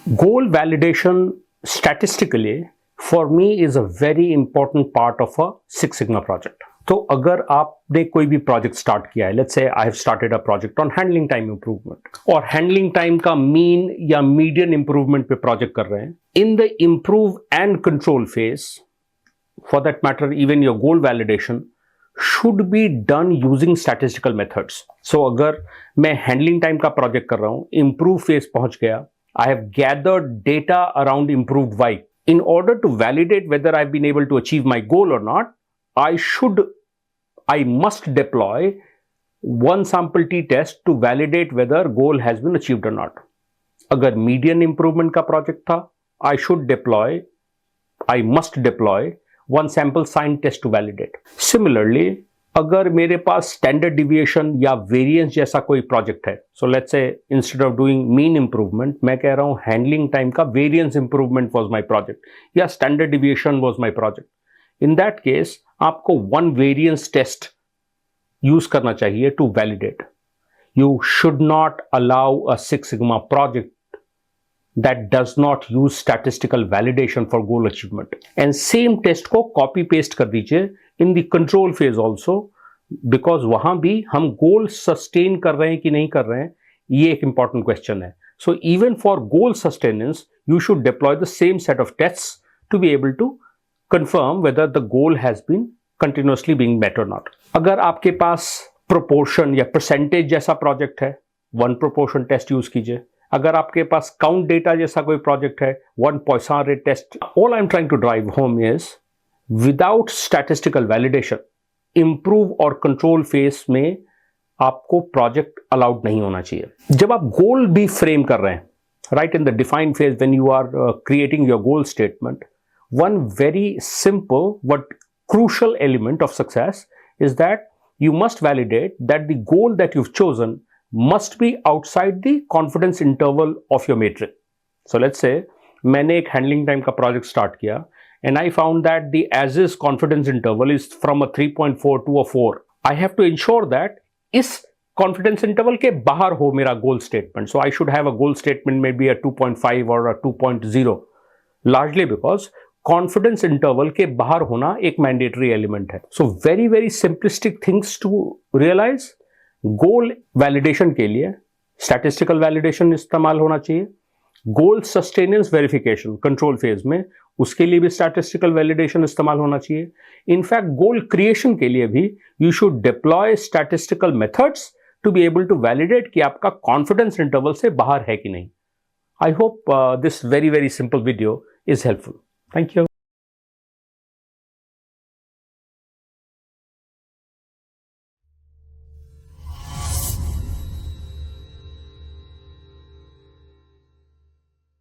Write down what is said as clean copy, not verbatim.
Goal validation statistically for me is a very important part of a Six Sigma project. तो अगर आपने कोई भी प्रोजेक्ट स्टार्ट किया है, let's say I have started a project on handling time improvement और handling time का mean या मीडियन इंप्रूवमेंट पे प्रोजेक्ट कर रहे हैं, in the improve and control phase, for that matter even your goal validation should be done using statistical methods. So अगर मैं handling time का प्रोजेक्ट कर रहा हूं, improve phase पहुंच गया, I have gathered data around improved Y. In order to validate whether I've been able to achieve my goal or not, I must deploy one sample t-test to validate whether goal has been achieved or not. अगर median improvement का project था, I must deploy one sample sign test to validate. Similarly, अगर मेरे पास standard deviation या variance जैसा कोई project है, so let's say instead of doing mean improvement, मैं कह रहा हूँ handling time का variance improvement was my project या standard deviation was my project. In that case, आपको one variance test use करना चाहिए to validate. You should not allow a Six Sigma project that does not use statistical validation for goal achievement. And same test को copy paste कर दीजिए in the control phase also, because वहां भी हम goal sustain कर रहे हैं कि नहीं कर रहे हैं, ये एक important question है. So even for goal sustenance, you should deploy the same set of tests to be able to confirm whether the goal has been continuously being met or not. अगर आपके पास proportion या percentage जैसा project है, one proportion test use कीजिए. अगर आपके पास count data जैसा कोई प्रोजेक्ट है, one Poisson rate test. All I am trying to drive home is without statistical validation improve और कंट्रोल फेज में आपको प्रोजेक्ट अलाउड नहीं होना चाहिए. जब आप गोल भी फ्रेम कर रहे हैं, right, in the define phase when you are creating your goal statement, one very simple but crucial element of success is that you must validate that the goal that you've chosen must be outside the confidence interval of your matrix. So let's say मैंने एक handling time का project start किया and I found that the as is confidence interval is from a 3.4 to a 4. I have to ensure that इस confidence interval के बाहर हो मेरा goal statement. So I should have a goal statement maybe a 2.5 or a 2.0, largely because confidence interval के बाहर होना एक mandatory element है. So very very simplistic things to realize. Goal validation के लिए स्टैटिस्टिकल वैलिडेशन इस्तेमाल होना चाहिए. Goal sustenance verification control phase में, उसके लिए भी स्टैटिस्टिकल वैलिडेशन इस्तेमाल होना चाहिए. इनफैक्ट गोल क्रिएशन के लिए भी you should deploy statistical methods to be able to validate कि आपका कॉन्फिडेंस इंटरवल से बाहर है कि नहीं. I hope this very very simple video is helpful. Thank you.